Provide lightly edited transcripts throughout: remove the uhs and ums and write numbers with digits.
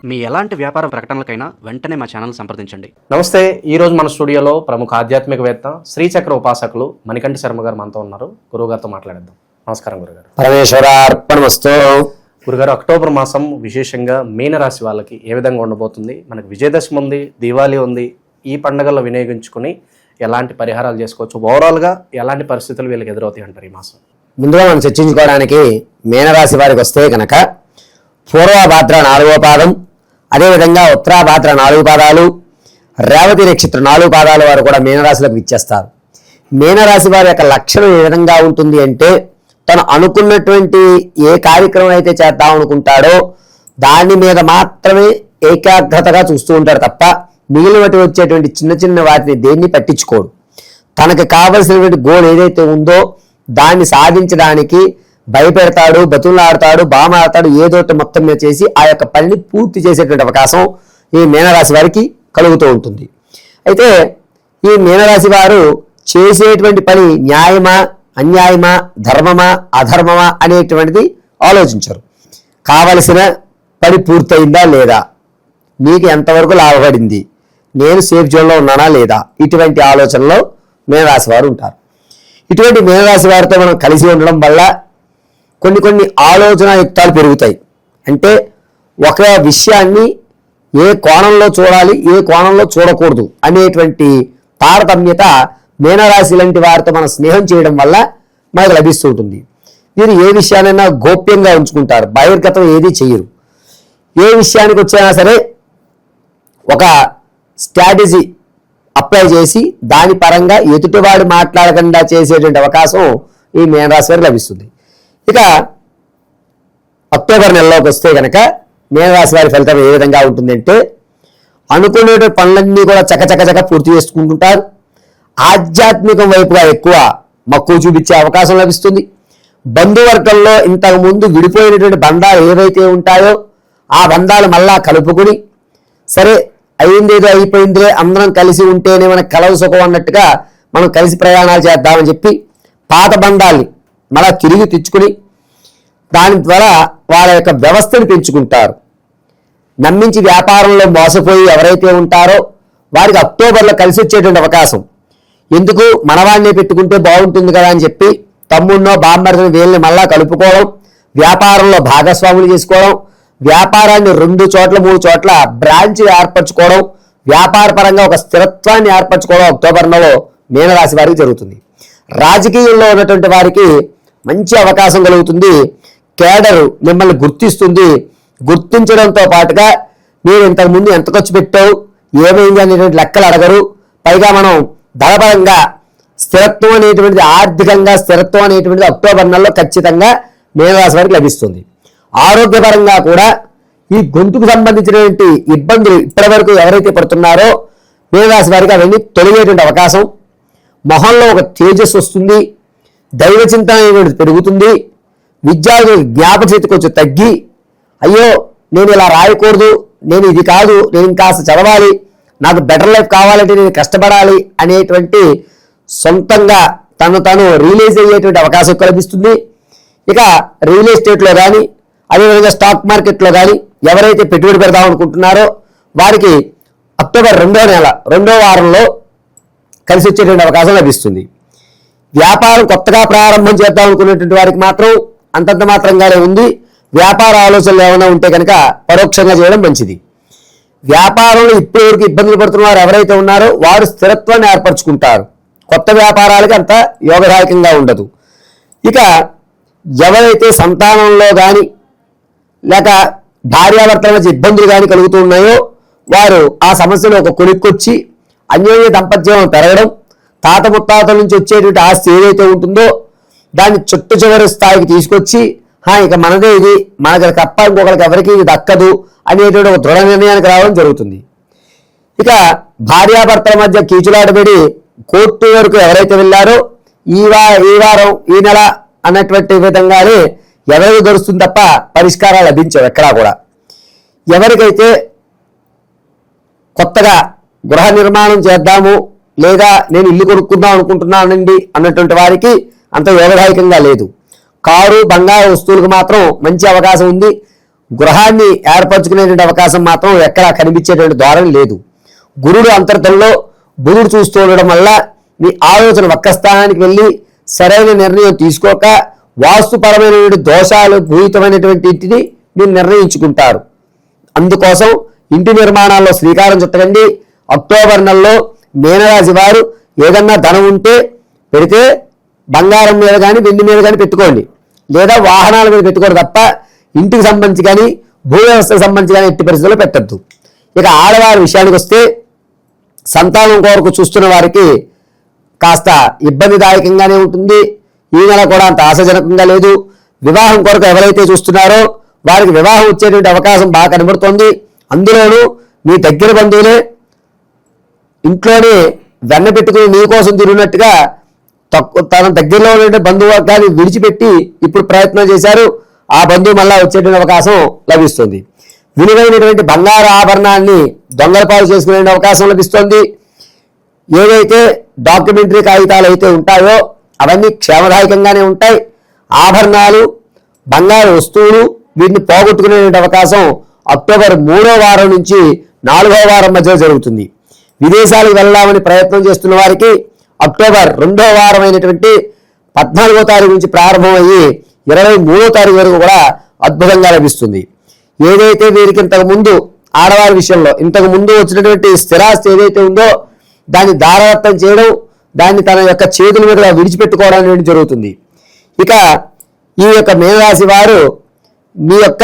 మీ ఎలాంటి వ్యాపార ప్రకటనలకైనా వెంటనే మా ఛానల్ సంప్రదించండి. నమస్తే. ఈరోజు మన స్టూడియోలో ప్రముఖ ఆధ్యాత్మికవేత్త శ్రీచక్ర ఉపాసకులు మణికంఠ శర్మ గారు మనతో ఉన్నారు. గురువుగారితో మాట్లాడేద్దాం. నమస్కారం గురుగారు. పరమేశ్వరార్పణమస్తు. గురుగారు, అక్టోబర్ మాసం విశేషంగా మీనరాశి వాళ్ళకి ఏ విధంగా ఉండబోతుంది? మనకి విజయదశమి ఉంది, దీవాళీ ఉంది. ఈ పండుగల్లో వినియోగించుకుని ఎలాంటి పరిహారాలు చేసుకోవచ్చు? ఓవరాల్గా ఎలాంటి పరిస్థితులు వీళ్ళకి ఎదురవుతాయి అంటారు ఈ మాసం? ముందుగా మనం చర్చించుకోవడానికి మీనరాశి వారికి వస్తే కనుక పూర్వభాద్ర 4వ పాదం, అదేవిధంగా ఉత్తరాభాద్ర 4 పాదాలు, రేవతి నక్షత్రం 4 పాదాల వారు కూడా మీనరాశిలోకి విచ్చేస్తారు. మీనరాశి వారి యొక్క లక్షణం ఏ విధంగా ఉంటుంది అంటే, తను అనుకున్నటువంటి ఏ కార్యక్రమం అయితే చేద్దాం అనుకుంటాడో దాని మీద మాత్రమే ఏకాగ్రతగా చూస్తూ ఉంటాడు తప్ప మిగిలినటువంటి వచ్చేటువంటి చిన్న చిన్న వాటిని దేన్ని పట్టించుకోడు. తనకు కావలసినటువంటి గోల్ ఏదైతే ఉందో దాన్ని సాధించడానికి భయపెడతాడు, బతులాడతాడు, బామాడతాడు, ఏదోటి మొత్తం మీద చేసి ఆ యొక్క పనిని పూర్తి చేసేటువంటి అవకాశం ఈ మీనరాశి వారికి కలుగుతూ ఉంటుంది. అయితే ఈ మీనరాశి వారు చేసేటువంటి పని న్యాయమా, అన్యాయమా, ధర్మమా, అధర్మమా అనేటువంటిది ఆలోచించరు. కావలసిన పని పూర్తయిందా లేదా, నీకు ఎంతవరకు లాభపడింది, నేను సేఫ్ జోన్లో ఉన్నానా లేదా, ఇటువంటి ఆలోచనలో మీనరాశి వారు ఉంటారు. ఇటువంటి మీనరాశి వారితో మనం కలిసి ఉండడం వల్ల కొన్ని ఆలోచన యుక్తాలు పెరుగుతాయి. అంటే ఒక విషయాన్ని ఏ కోణంలో చూడాలి, ఏ కోణంలో చూడకూడదు అనేటువంటి తారతమ్యత మీనరాశి లాంటి వారితో మనం స్నేహం చేయడం వల్ల మనకు లభిస్తూ ఉంటుంది. వీరు ఏ విషయానైనా గోప్యంగా ఉంచుకుంటారు, బహిర్గతం ఏది చేయరు. ఏ విషయానికి వచ్చినా సరే ఒక స్ట్రాటజీ అప్లై చేసి దాని పరంగా ఎదుటివాడు మాట్లాడకుండా చేసేటువంటి అవకాశం ఈ మీనరాశి వారికి లభిస్తుంది. ఇక అక్టోబర్ నెలలోకి వస్తే కనుక మీనరాశి వారి ఫలితం ఏ విధంగా ఉంటుందంటే, అనుకునే పనులన్నీ కూడా చకచక పూర్తి చేసుకుంటుంటారు. ఆధ్యాత్మికం వైపుగా ఎక్కువ మక్కువ చూపించే అవకాశం లభిస్తుంది. బంధువర్గంలో ఇంతకుముందు విడిపోయినటువంటి బంధాలు ఏవైతే ఉంటాయో ఆ బంధాలు మళ్ళా కలుపుకుని, సరే అయిందేదో అయిపోయిందిలే, అందరం కలిసి ఉంటేనే మనకు కలవ సుఖం అన్నట్టుగా మనం కలిసి ప్రయాణాలు చేద్దామని చెప్పి పాత బంధాల్ని మళ్ళా తిరిగి తెచ్చుకుని దాని ద్వారా వాళ్ళ యొక్క వ్యవస్థను పెంచుకుంటారు. నమ్మించి వ్యాపారంలో మోసపోయి ఎవరైతే ఉంటారో వారికి అక్టోబర్లో కలిసి వచ్చేటువంటి అవకాశం. ఎందుకు మనవాడినే పెట్టుకుంటే బాగుంటుంది కదా అని చెప్పి తమ్ముడినో బామ్మర్దిని వీళ్ళని మళ్ళా కలుపుకోవడం, వ్యాపారంలో భాగస్వాములు చేసుకోవడం, వ్యాపారాన్ని 2 చోట్ల 3 చోట్ల బ్రాంచ్ ఏర్పరచుకోవడం, వ్యాపార పరంగా ఒక స్థిరత్వాన్ని ఏర్పరచుకోవడం అక్టోబర్ నెలలో మీనరాశి వారికి జరుగుతుంది. రాజకీయంలో ఉన్నటువంటి వారికి మంచి అవకాశం కలుగుతుంది. కేడరు మిమ్మల్ని గుర్తిస్తుంది. గుర్తించడంతో పాటుగా మీరు ఇంతకుముందు ఎంత ఖర్చు పెట్టావు, ఏమైంది అనేటువంటి లెక్కలు అడగరు. పైగా మనం ధనపరంగా స్థిరత్వం అనేటువంటిది, ఆర్థికంగా స్థిరత్వం అనేటువంటిది అక్టోబర్ నెలలో ఖచ్చితంగా మీనరాశి వారికి లభిస్తుంది. ఆరోగ్యపరంగా కూడా ఈ గొంతుకు సంబంధించినటువంటి ఇబ్బందులు ఇప్పటి వరకు ఎవరైతే పడుతున్నారో మీనరాశి వారికి అవన్నీ తొలగేటువంటి అవకాశం. మొహంలో ఒక తేజస్సు వస్తుంది. దైవ చింతన అనేటువంటిది పెరుగుతుంది. విద్యార్థులు జ్ఞాపకశక్తి కొంచెం తగ్గి, అయ్యో నేను ఇలా రాయకూడదు, నేను ఇది కాదు, నేను ఇంకాస్త చదవాలి, నాకు బెటర్ లైఫ్ కావాలంటే నేను కష్టపడాలి అనేటువంటి సొంతంగా తను రియలైజ్ అయ్యేటువంటి అవకాశం లభిస్తుంది. ఇక రియల్ ఎస్టేట్లో కానీ అదేవిధంగా స్టాక్ మార్కెట్లో కానీ ఎవరైతే పెట్టుబడి పెడదాం అనుకుంటున్నారో వారికి అక్టోబర్ 2వ నెల 2వ వారంలో కలిసి వచ్చేటువంటి అవకాశం లభిస్తుంది. వ్యాపారం కొత్తగా ప్రారంభం చేద్దాం అనుకునేటువంటి వారికి మాత్రం అంతంత మాత్రంగానే ఉంది. వ్యాపార ఆలోచనలు ఏమైనా ఉంటే కనుక పరోక్షంగా చేయడం మంచిది. వ్యాపారంలో ఇప్పటివరకు ఇబ్బందులు పడుతున్నారు ఎవరైతే ఉన్నారో వారు స్థిరత్వాన్ని ఏర్పరచుకుంటారు. కొత్త వ్యాపారాలకి అంత యోగదాయకంగా ఉండదు. ఇక ఎవరైతే సంతానంలో కానీ లేక భార్యాభర్తల మధ్య ఇబ్బందులు కానీ కలుగుతూ ఉన్నాయో వారు ఆ సమస్యను ఒక కొలిక్కొచ్చి అన్యోన్య దంపత్యం పెరగడం, తాత ముత్తాతల నుంచి వచ్చేటువంటి ఆస్తి ఏదైతే ఉంటుందో దాన్ని చుట్టు చివరి స్థాయికి తీసుకొచ్చి, ఇక మనదే ఇది, మనకి తప్ప ఇంకొకరికి ఎవరికి ఇది దక్కదు అనేటువంటి ఒక దృఢ నిర్ణయానికి రావడం జరుగుతుంది. ఇక భార్యాభర్తల మధ్య కీచులాటబడి కోర్టు వరకు ఎవరైతే వెళ్ళారో ఈ వారం ఈ నెల అన్నటువంటి విధంగానే ఎవరికి దొరుకుతుంది తప్ప పరిష్కారాలు లభించవు ఎక్కడా కూడా. ఎవరికైతే కొత్తగా గృహ నిర్మాణం చేద్దాము లేదా నేను ఇల్లు కొనుక్కుందాం అనుకుంటున్నానండి అన్నటువంటి వారికి అంత యోగదాయకంగా లేదు. కారు బంగారు వస్తువులకు మాత్రం మంచి అవకాశం ఉంది. గృహాన్ని ఏర్పరచుకునేటువంటి అవకాశం మాత్రం ఎక్కడా కనిపించేటువంటి ధోరణి లేదు. గురుడు అంతర్గతంలో బుధుడు చూస్తూ ఉండడం వల్ల మీ ఆలోచన ఒక్క స్థానానికి వెళ్ళి సరైన నిర్ణయం తీసుకోక వాస్తుపరమైనటువంటి దోషాలు భూయితమైనటువంటి ఇంటిని మీరు నిర్ణయించుకుంటారు. అందుకోసం ఇంటి నిర్మాణాల్లో శ్రీకారం చుట్టకండి. అక్టోబర్ నెలలో మీనరాశి వారు ఏదన్నా ధనం ఉంటే పెడితే బంగారం మీద కానీ వెండి మీద కానీ పెట్టుకోండి, లేదా వాహనాల మీద పెట్టుకోండి తప్ప ఇంటికి సంబంధించి కానీ భూ వ్యవస్థకు సంబంధించి కానీ ఎట్టి పరిస్థితుల్లో పెట్టద్దు. ఇక ఆడవారి విషయానికి వస్తే సంతానం కొరకు చూస్తున్న వారికి కాస్త ఇబ్బందిదాయకంగానే ఉంటుంది. ఈ నెల కూడా అంత ఆశాజనకంగా లేదు. వివాహం కొరకు ఎవరైతే చూస్తున్నారో వారికి వివాహం వచ్చేటువంటి అవకాశం బాగా కనబడుతోంది. అందులోనూ మీ దగ్గర బంధువులే ఇంట్లోనే వెన్న పెట్టుకుని నీ కోసం తిరిగినట్టుగా తన దగ్గరలో ఉండే బంధువర్గాన్ని విడిచిపెట్టి ఇప్పుడు ప్రయత్నం చేశారు. ఆ బంధువు మళ్ళా వచ్చేటువంటి అవకాశం లభిస్తుంది. విలువైనటువంటి బంగారు ఆభరణాన్ని దొంగలపాలు చేసుకునే అవకాశం లభిస్తుంది. ఏదైతే డాక్యుమెంటరీ కాగితాలు అయితే ఉంటాయో అవన్నీ క్షేమదాయకంగానే ఉంటాయి. ఆభరణాలు, బంగారు వస్తువులు వీటిని పోగొట్టుకునే అవకాశం అక్టోబర్ 3వ వారం నుంచి 4వ వారం మధ్య జరుగుతుంది. విదేశాలకు వెళ్దామని ప్రయత్నం చేస్తున్న వారికి అక్టోబర్ 2వ వారం అయినటువంటి 14వ తారీఖు నుంచి ప్రారంభమయ్యి 23వ తారీఖు వరకు కూడా అద్భుతంగా లభిస్తుంది. ఏదైతే వీరికి ఇంతకు ముందు ఆడవారి విషయంలో ఇంతకు ముందు వచ్చినటువంటి స్థిరాస్తి ఏదైతే ఉందో దాన్ని దారదత్తం చేయడం, దాన్ని తన యొక్క చేతుల మీదుగా విడిచిపెట్టుకోవడం అనేది జరుగుతుంది. ఇక ఈ యొక్క మీనరాశి వారు మీ యొక్క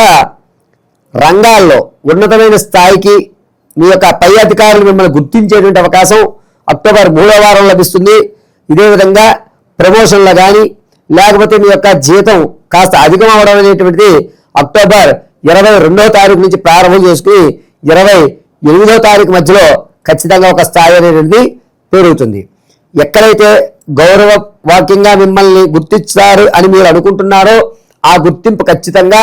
రంగాల్లో ఉన్నతమైన స్థాయికి మీ యొక్క పై అధికారులు మిమ్మల్ని గుర్తించేటువంటి అవకాశం అక్టోబర్ 3వ వారం లభిస్తుంది. ఇదే విధంగా ప్రమోషన్లు కానీ లేకపోతే మీ యొక్క జీతం కాస్త అధికం అవడం అనేటువంటిది అక్టోబర్ 22వ తారీఖు నుంచి ప్రారంభం చేసుకుని 28వ తారీఖు మధ్యలో ఖచ్చితంగా ఒక స్థాయి అనేది పెరుగుతుంది. ఎక్కడైతే గౌరవ వాక్యంగా మిమ్మల్ని గుర్తిస్తారు అని మీరు అనుకుంటున్నారో ఆ గుర్తింపు ఖచ్చితంగా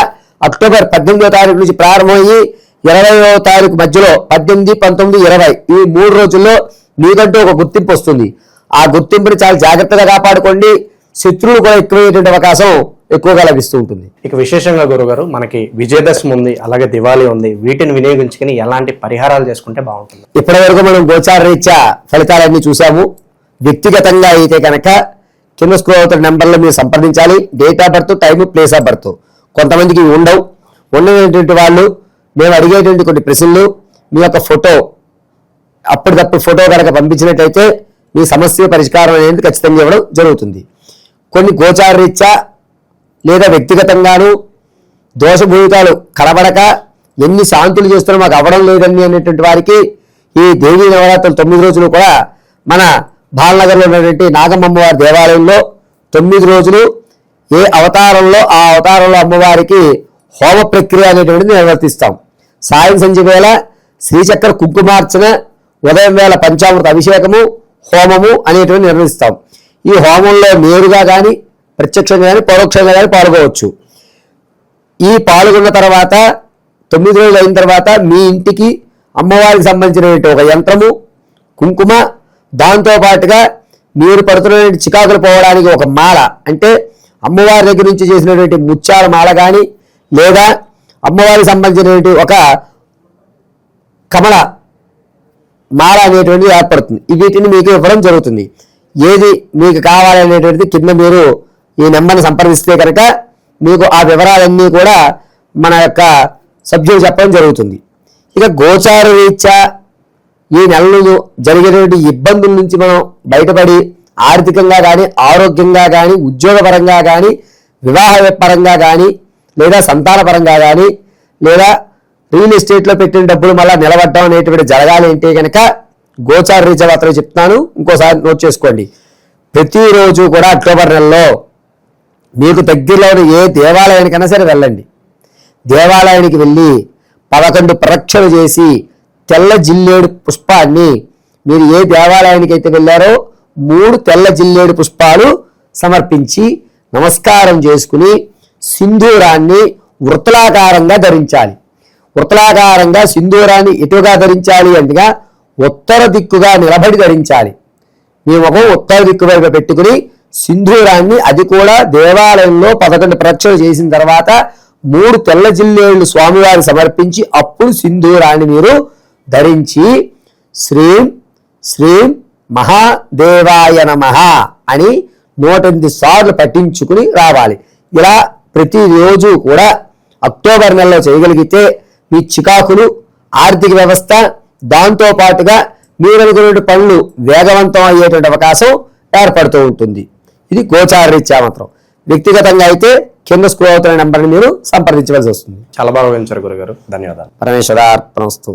అక్టోబర్ 18వ తారీఖు నుంచి ప్రారంభమయ్యి 20వ తారీఖు మధ్యలో 18, 19, 20 ఈ 3 రోజుల్లో మీకంటూ ఒక గుర్తింపు వస్తుంది. ఆ గుర్తింపుని చాలా జాగ్రత్తగా కాపాడుకోండి. శత్రువులు కూడా ఎక్కువయ్యేటువంటి అవకాశం ఎక్కువగా లభిస్తూ ఉంటుంది. ఇక విశేషంగా గురుగారు మనకి విజయదశమి ఉంది, అలాగే దివాళీ ఉంది. వీటిని వినియోగించుకుని ఎలాంటి పరిహారాలు చేసుకుంటే బాగుంటుంది? ఇప్పటి వరకు మనం గోచార రీత్యా ఫలితాలన్నీ చూసాము. వ్యక్తిగతంగా అయితే కనుక కింద స్క్రోల్ అవుతున్న నెంబర్లో మీరు సంప్రదించాలి. Date of birth, time, place of birth. కొంతమందికి ఉండేటువంటి వాళ్ళు మేము అడిగేటువంటి కొన్ని ప్రశ్నలు, మీ యొక్క ఫోటో అప్పటికప్పుడు ఫోటో కనుక పంపించినట్టయితే మీ సమస్య పరిష్కారం అనేది ఖచ్చితంగా ఇవ్వడం జరుగుతుంది. కొన్ని గోచార రీత్యా లేదా వ్యక్తిగతంగాను దోషభూతాలు కనబడక ఎన్ని శాంతులు చేస్తున్నా మాకు అవ్వడం లేదండి అనేటువంటి వారికి ఈ దేవీ నవరాత్రులు 9 రోజులు కూడా మన బాలనగర్లో ఉన్నటువంటి నాగమ్మ వారి దేవాలయంలో 9 రోజులు ఏ అవతారంలో ఆ అవతారంలో అమ్మవారికి హోమ ప్రక్రియ అనేటువంటిది నిర్వర్తిస్తాం. సాయం సంధ్య వేళ శ్రీచక్ర కుంకుమార్చన, ఉదయం వేళ పంచామృత అభిషేకము, హోమము అనేటువంటి నిర్వహిస్తాం. ఈ హోమంలో నేరుగా కానీ ప్రత్యక్షంగా కానీ పరోక్షంగా కానీ పాల్గొవచ్చు. ఈ పాల్గొన్న తర్వాత 9 రోజులు అయిన తర్వాత మీ ఇంటికి అమ్మవారికి సంబంధించినటువంటి ఒక యంత్రము, కుంకుమ, దాంతోపాటుగా మీరు పడుతున్నటువంటి చికాకులు పోవడానికి ఒక మాల, అంటే అమ్మవారి దగ్గర నుంచి చేసినటువంటి ముత్యాల మాల కానీ లేదా అమ్మవారికి సంబంధించినటువంటి ఒక కమల మాల అనేటువంటిది ఏర్పడుతుంది. వీటిని మీకు ఇవ్వడం జరుగుతుంది. ఏది మీకు కావాలనేటువంటిది కింద మీరు ఈ నెంబర్ని సంప్రదిస్తే కనుక మీకు ఆ వివరాలన్నీ కూడా మన యొక్క సభ్యులు చెప్పడం జరుగుతుంది. ఇక గోచార రీత్యా ఈ నెలలో జరిగేటువంటి ఇబ్బందుల నుంచి మనం బయటపడి ఆర్థికంగా కానీ, ఆరోగ్యంగా కానీ, ఉద్యోగపరంగా కానీ, వివాహ పరంగా కానీ, లేదా సంతాన పరంగా కానీ, లేదా రియల్ ఎస్టేట్లో పెట్టిన డబ్బులు మళ్ళీ నిలబడడం అనేటువంటి జరగాలి అంటే కనుక గోచార రీత్యా మాత్రమే చెప్తాను. ఇంకోసారి నోట్ చేసుకోండి. ప్రతిరోజు కూడా అక్టోబర్ నెలలో మీకు దగ్గరలో ఏ దేవాలయానికైనా సరే వెళ్ళండి. దేవాలయానికి వెళ్ళి 11 ప్రదక్షిణలు చేసి తెల్ల జిల్లేడు పుష్పాన్ని, మీరు ఏ దేవాలయానికి అయితే వెళ్ళారో 3 తెల్ల జిల్లేడు పుష్పాలు సమర్పించి నమస్కారం చేసుకుని సింధూరాన్ని వృత్తలాకారంగా ధరించాలి. వృత్తలాకారంగా సింధూరాన్ని ఎటుగా ధరించాలి అంటే ఉత్తర దిక్కుగా నిలబడి ధరించాలి. మీ ముఖం ఉత్తర దిక్కు వైపు పెట్టుకుని సింధూరాన్ని, అది కూడా దేవాలయంలో 11 ప్రదక్షిణలు చేసిన తర్వాత 3 తెల్ల జిల్లేళ్లు స్వామివారికి సమర్పించి అప్పుడు సింధూరాన్ని మీరు ధరించి శ్రీం శ్రీం మహాదేవాయ నమః అని 108 సార్లు పఠించుకుని రావాలి. ఇలా ప్రతిరోజు కూడా అక్టోబర్ నెలలో చేయగలిగితే మీ చికాకులు, ఆర్థిక వ్యవస్థ, దాంతో పాటుగా మీరు అనుకునే పనులు వేగవంతం అయ్యేటువంటి అవకాశం ఏర్పడుతూ ఉంటుంది. ఇది గోచార రీత్యా మాత్రం. వ్యక్తిగతంగా అయితే కింద స్క్రోల్ అవుతున్న నెంబర్ని మీరు సంప్రదించవలసి వస్తుంది. చాలా బాగా వివరించారు గురుగారు, ధన్యవాదాలు. పరమేశ్వరార్పణమస్తు.